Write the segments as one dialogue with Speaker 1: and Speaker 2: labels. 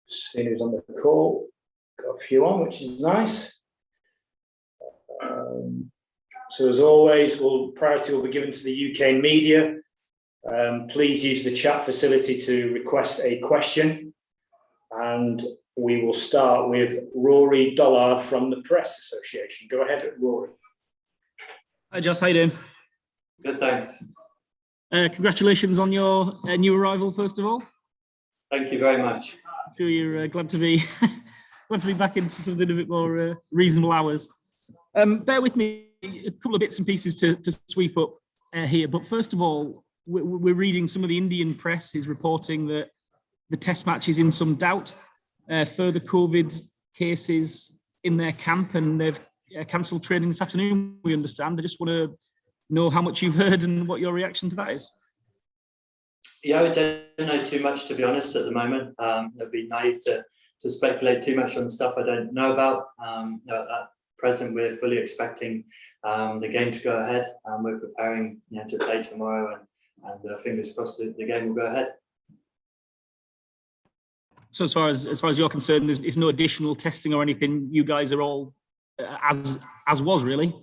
Speaker 1: Seeing who's on the call. Got a few on, which is nice. So as always, priority will be given to the UK media. Please use the chat facility to request a question. And we will start with Rory Dollard from the Press Association. Go ahead, Rory.
Speaker 2: Hi, Jos. How you doing?
Speaker 3: Good, thanks.
Speaker 2: Congratulations on your new arrival, first of all.
Speaker 3: Thank you very much.
Speaker 2: I'm sure you're glad to be back into something a bit more reasonable hours. Bear with me, a couple of bits and pieces to sweep up here. But first of all, we're reading some of the Indian press is reporting that the test match is in some doubt. Further COVID cases in their camp, and they've cancelled training this afternoon, we understand. I just want to know how much you've heard and what your reaction to that is.
Speaker 3: Yeah, I don't know too much, to be honest, at the moment. It'd be naive to speculate too much on stuff I don't know about. At present, we're fully expecting the game to go ahead. We're preparing to play tomorrow, and fingers crossed the game will go ahead.
Speaker 2: So as far as you're concerned, there's no additional testing or anything. You guys are all as was, really.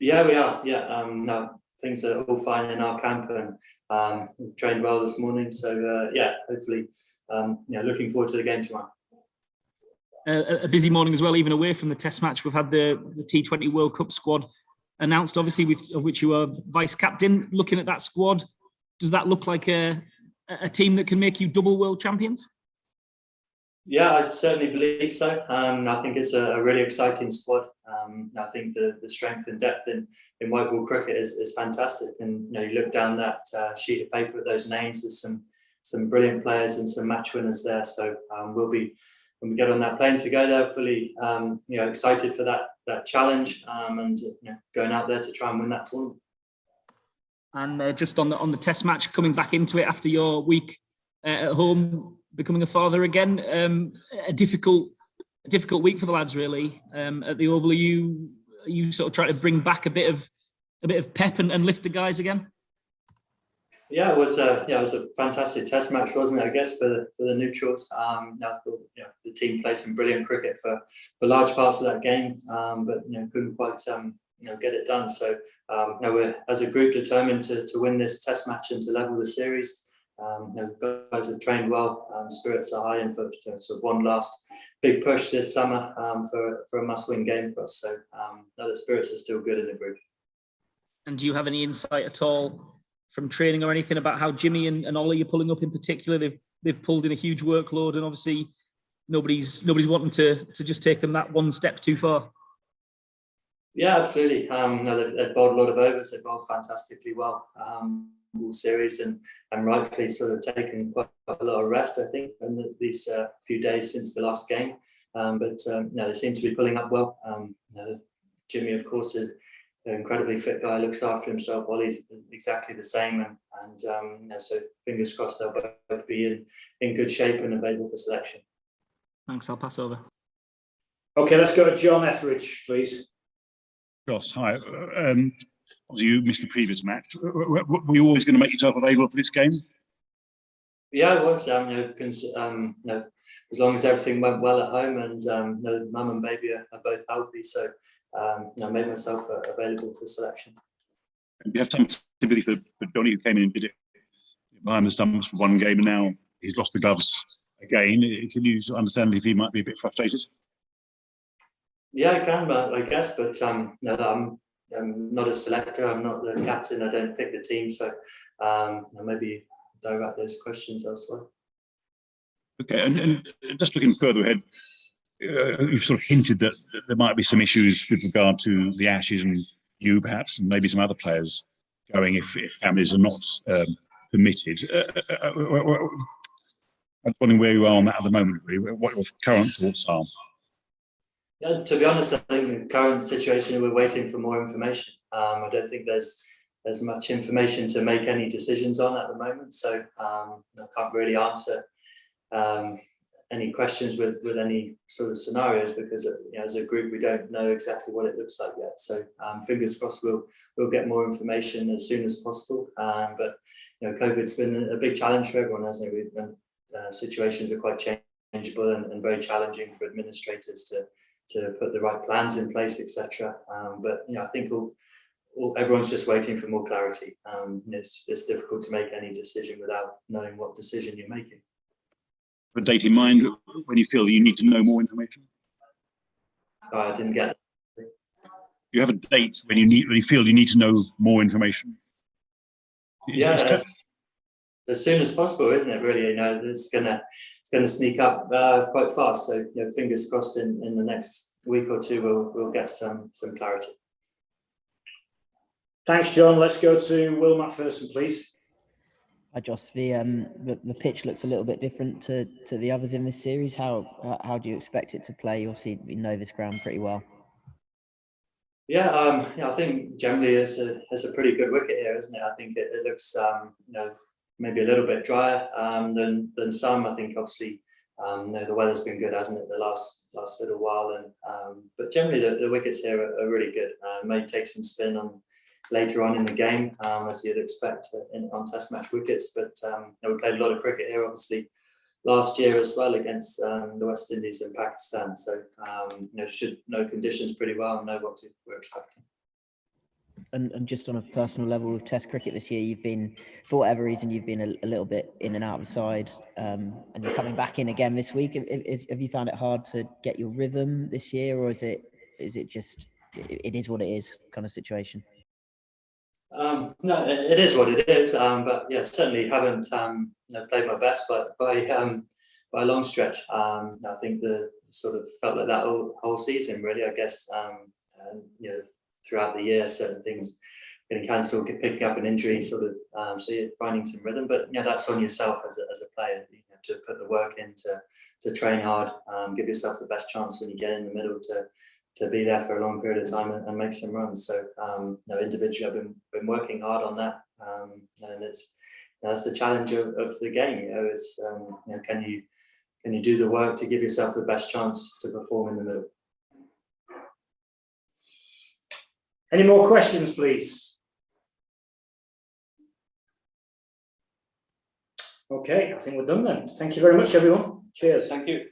Speaker 3: Yeah, we are. Yeah, no, things are all fine in our camp, and we trained well this morning. So hopefully, looking forward to the game tomorrow.
Speaker 2: A busy morning as well, even away from the test match. We've had the T20 World Cup squad announced, obviously, of which you are vice captain. Looking at that squad, does that look like a team that can make you double world champions?
Speaker 3: Yeah, I certainly believe so. I think it's a really exciting squad. I think the strength and depth in white ball cricket is fantastic. And you look down that sheet of paper at those names, there's some brilliant players and some match winners there. So we'll be, when we get on that plane to go there, fully excited for that challenge and going out there to try and win that tournament. And
Speaker 2: just on the test match, coming back into it after your week at home, becoming a father again, a difficult week for the lads, really. At the Oval, are you sort of trying to bring back a bit of pep and lift the guys again?
Speaker 3: Yeah, it was a fantastic test match, wasn't it? I guess for the neutrals. I thought the team played some brilliant cricket for large parts of that game, but couldn't quite get it done. So we're as a group determined to win this test match and to level the series. Guys have trained well. Spirits are high, and for sort of one last big push this summer for a must-win game for us. So the spirits are still good in the group. And
Speaker 2: do you have any insight at all from training or anything about how Jimmy and Ollie are pulling up in particular? They've pulled in a huge workload, and obviously nobody's wanting to just take them that one step too far. Yeah, absolutely. They've bowled a lot of overs. They've bowled fantastically well all series, and rightfully sort of taken quite a lot of rest, I think, in these few days since the last game. But they seem to be pulling up well. Jimmy, of course, is an incredibly fit guy, looks after himself. Ollie's exactly the same, and so fingers crossed they'll both be in good shape and available for selection. Thanks. I'll pass over.
Speaker 1: Okay, let's go to John Etheridge, please.
Speaker 4: Jos, hi. You missed the previous match. Were you always going to make yourself available for this game?
Speaker 3: Yeah, I was. As long as everything went well at home, and mum and baby are both healthy, so I made myself available for selection.
Speaker 4: And you have some sympathy for Donny, who came in and did it behind the stumps for one game, and now he's lost the gloves again. Can you understand if he might be a bit frustrated?
Speaker 3: Yeah, I can, but I guess. But I'm not a selector. I'm not the captain. I don't pick the team. So maybe direct those questions elsewhere.
Speaker 4: Okay, and just looking further ahead, you've sort of hinted that there might be some issues with regard to the Ashes and you perhaps, and maybe some other players going if families are not permitted. I'm wondering where you are on that at the moment, really, what your current thoughts are.
Speaker 3: Yeah, to be honest, I think in the current situation we're waiting for more information. I don't think there's much information to make any decisions on at the moment, so I can't really answer any questions with any sort of scenarios, because as a group we don't know exactly what it looks like yet. So fingers crossed we'll get more information as soon as possible. But COVID's been a big challenge for everyone, hasn't it? situations are quite changeable and very challenging for administrators to put the right plans in place, etc. But I think everyone's just waiting for more clarity. It's difficult to make any decision without knowing what decision you're making.
Speaker 4: A date in mind when you feel you need to know more information?
Speaker 3: I didn't get it.
Speaker 4: You have a date when you feel you need to know more information?
Speaker 3: As soon as possible, isn't it? Really, it's gonna sneak up quite fast. So, fingers crossed. In the next week or two, we'll get some clarity.
Speaker 1: Thanks, John. Let's go to Will McPherson, please.
Speaker 5: Hi, Jos. The pitch looks a little bit different to the others in this series. How do you expect it to play? You obviously know this ground pretty well.
Speaker 3: I think generally it's a pretty good wicket here, isn't it? I think it looks maybe a little bit drier than some. I think obviously the weather's been good, hasn't it, the last little while, but generally the wickets here are really good. May take some spin on later on in the game, as you'd expect on Test match wickets, but we played a lot of cricket here, obviously, last year as well against the West Indies and Pakistan. So should know conditions pretty well and know what we're expecting.
Speaker 5: And just on a personal level with Test cricket this year, you've been, for whatever reason, you've been a little bit in and out of the side, and you're coming back in again this week. Have you found it hard to get your rhythm this year, or is it just it is what it is kind of situation?
Speaker 3: No, it is what it is. But certainly haven't played my best, but by a long stretch. I think the sort of felt like that whole season, really. I guess throughout the year, certain things getting cancelled, picking up an injury, sort of. So you're finding some rhythm, but that's on yourself as a player. You have to put the work in to train hard, give yourself the best chance when you get in the middle to be there for a long period of time and make some runs. So individually, I've been working hard on that, and that's the challenge of the game. It's can you do the work to give yourself the best chance to perform in the middle.
Speaker 1: Any more questions, please? Okay, I think we're done then. Thank you very much, everyone. Cheers.
Speaker 3: Thank you.